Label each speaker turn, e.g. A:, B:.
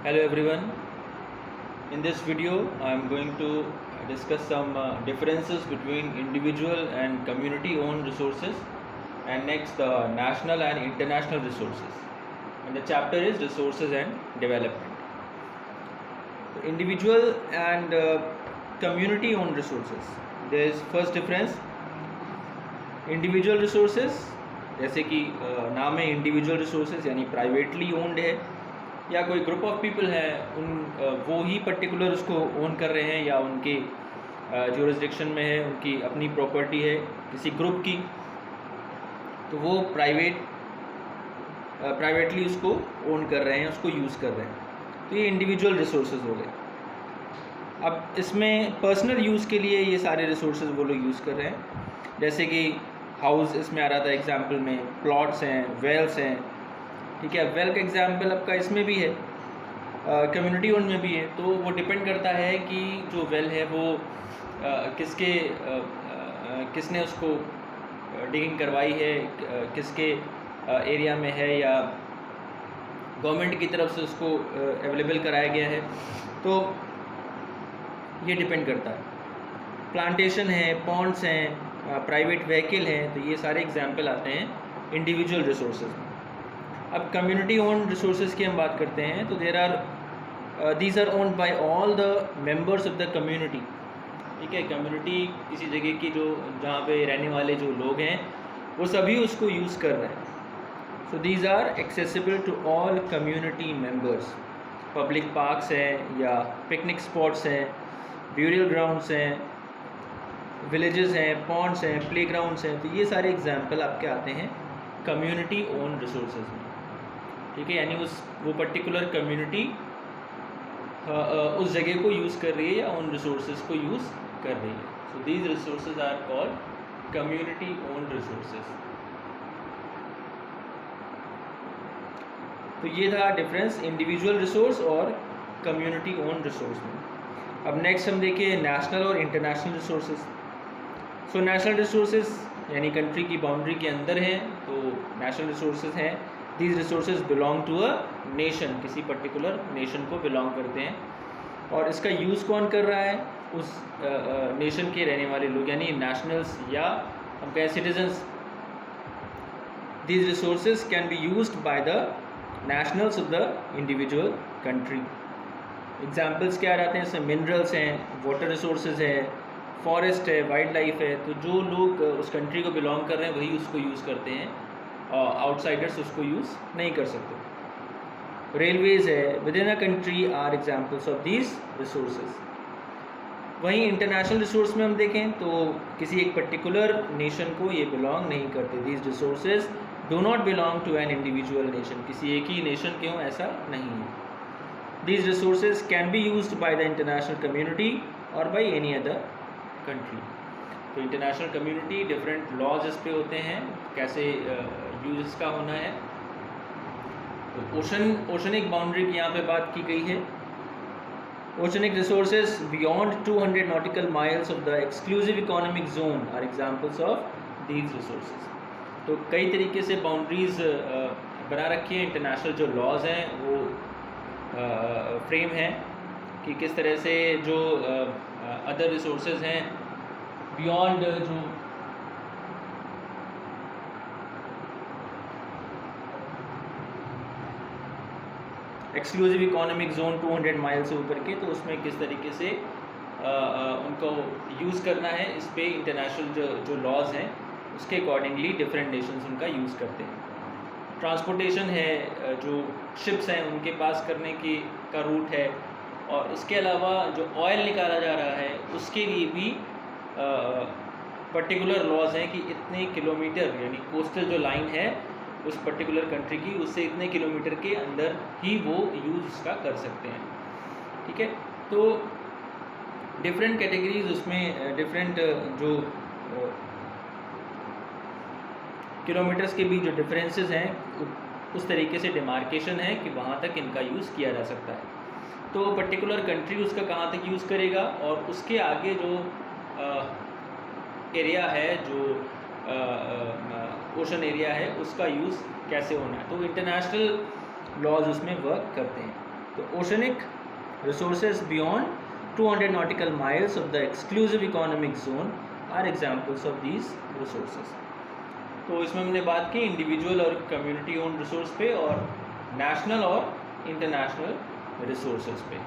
A: Hello everyone. In this video, I am going to discuss some differences between individual and community-owned resources, and next the national and international resources. And the chapter is resources and development. So individual and community-owned resources. There is first difference. Individual resources जैसे कि नाम है individual resources यानी privately owned है या कोई group of people है वो ही पर्टिकुलर उसको ओन कर रहे हैं या उनके ज्यूरिसडिक्शन में है, उनकी अपनी प्रॉपर्टी है किसी ग्रुप की, तो वो प्राइवेटली उसको ओन कर रहे हैं, उसको यूज़ कर रहे हैं। तो ये इंडिविजुअल रिसोर्सेज हो गए। अब इसमें पर्सनल यूज़ के लिए ये सारे रिसोर्सेज वो लोग यूज़ कर रहे हैं, जैसे कि हाउस इसमें आ रहा था एग्जाम्पल में, प्लॉट्स हैं, वेल्स हैं, ठीक है। वेल का एग्जाम्पल आपका इसमें भी है, कम्युनिटी ओन में भी है। तो वो डिपेंड करता है कि जो वेल है वो किसने उसको डिगिंग करवाई है, किसके एरिया में है या गवर्नमेंट की तरफ से उसको अवेलेबल कराया गया है, तो ये डिपेंड करता है। प्लांटेशन है, पॉन्ड्स हैं, प्राइवेट व्हीकल हैं, तो ये सारे एग्जाम्पल आते हैं इंडिविजुअल रिसोर्सेज में। अब कम्युनिटी ओन्ड रिसोर्सेज की हम बात करते हैं, तो these are owned by all the members of the community, ठीक है। कम्युनिटी किसी जगह की जो जहाँ पे रहने वाले जो लोग हैं वो सभी उसको यूज़ कर रहे हैं। So these are accessible to all community members. Public parks हैं या पिकनिक स्पॉट्स हैं, ब्यूरियल ग्राउंड्स हैं, विलेजेस हैं, पॉन्ड्स हैं, प्लेग्राउंड्स हैं, तो ये सारे एग्जाम्पल आपके आते हैं कम्युनिटी ओन रिसोर्सेज में, ठीक है। यानी वो पर्टिकुलर कम्युनिटी उस जगह को यूज़ कर रही है या उन रिसोर्सेज को यूज़ कर रही है। So these resources are called community own resources. तो ये था डिफरेंस इंडिविजुअल रिसोर्स और कम्युनिटी ओन रिसोर्स में। अब नेक्स्ट हम देखिए नेशनल और international resources. So national resources यानी कंट्री की बाउंड्री के अंदर हैं, तो नेशनल रिसोर्सेज हैं। These resources belong to a nation, किसी पर्टिकुलर नेशन को बिलोंग करते हैं, और इसका यूज़ कौन कर रहा है? उस नेशन के रहने वाले लोग, यानी नेशनल्स या हम कहें citizens. These resources can be used by the nationals of the individual country. Examples क्या रहते हैं इसमें? मिनरल्स हैं, वाटर रिसोर्सेज है, फॉरेस्ट है, वाइल्ड लाइफ है। तो जो लोग उस कंट्री को बिलोंग कर रहे हैं वही उसको यूज़ करते हैं, आउटसाइडर्स उसको यूज़ नहीं कर सकते। रेलवेज़ है within a country are examples of these resources. वहीं इंटरनेशनल रिसोर्स में हम देखें तो किसी एक पर्टिकुलर नेशन को ये बिलोंग नहीं करते। These resources do not belong to an individual nation, किसी एक ही नेशन के हों ऐसा नहीं है। These resources can be used by the international community और बाय एनी अदर कंट्री। तो इंटरनेशनल कम्युनिटी डिफरेंट लॉज इस पे होते हैं कैसे यूज इसका होना है। तो ओशनिक बाउंड्री की यहाँ पे बात की गई है। Oceanic resources beyond 200 nautical miles of the exclusive economic zone are examples of these resources. तो कई तरीके से बाउंड्रीज बना रखी है, इंटरनेशनल जो लॉज हैं वो फ्रेम है कि किस तरह से जो अदर रिसोर्सेज हैं बियॉन्ड जो एक्सक्लूसिव इकोनॉमिक जोन 200 माइल से ऊपर के, तो उसमें किस तरीके से उनको यूज़ करना है, इस पे इंटरनेशनल जो लॉज हैं उसके अकॉर्डिंगली डिफरेंट नेशंस उनका यूज़ करते हैं। ट्रांसपोर्टेशन है, जो शिप्स हैं उनके पास करने की का रूट है, और इसके अलावा जो ऑयल निकाला जा रहा है उसके लिए भी पर्टिकुलर लॉज हैं कि इतने किलोमीटर, यानी कोस्टल जो लाइन है उस पर्टिकुलर कंट्री की, उससे इतने किलोमीटर के अंदर ही वो यूज़ उसका कर सकते हैं, ठीक है। तो डिफरेंट कैटेगरीज उसमें डिफरेंट जो किलोमीटर्स के भी जो डिफरेंसेस हैं उस तरीके से डिमार्केशन है कि वहाँ तक इनका यूज़ किया जा सकता है। तो पर्टिकुलर कंट्री उसका कहाँ तक यूज़ करेगा और उसके आगे जो एरिया है, जो ओशन एरिया है, उसका यूज़ कैसे होना है, तो इंटरनेशनल लॉज उसमें वर्क करते हैं। तो oceanic resources beyond 200 nautical miles of the exclusive economic zone are examples of these resources. तो इसमें हमने बात की इंडिविजुअल और कम्युनिटी ओन रिसोर्स पे और नेशनल और इंटरनेशनल रिसोर्सेज पे।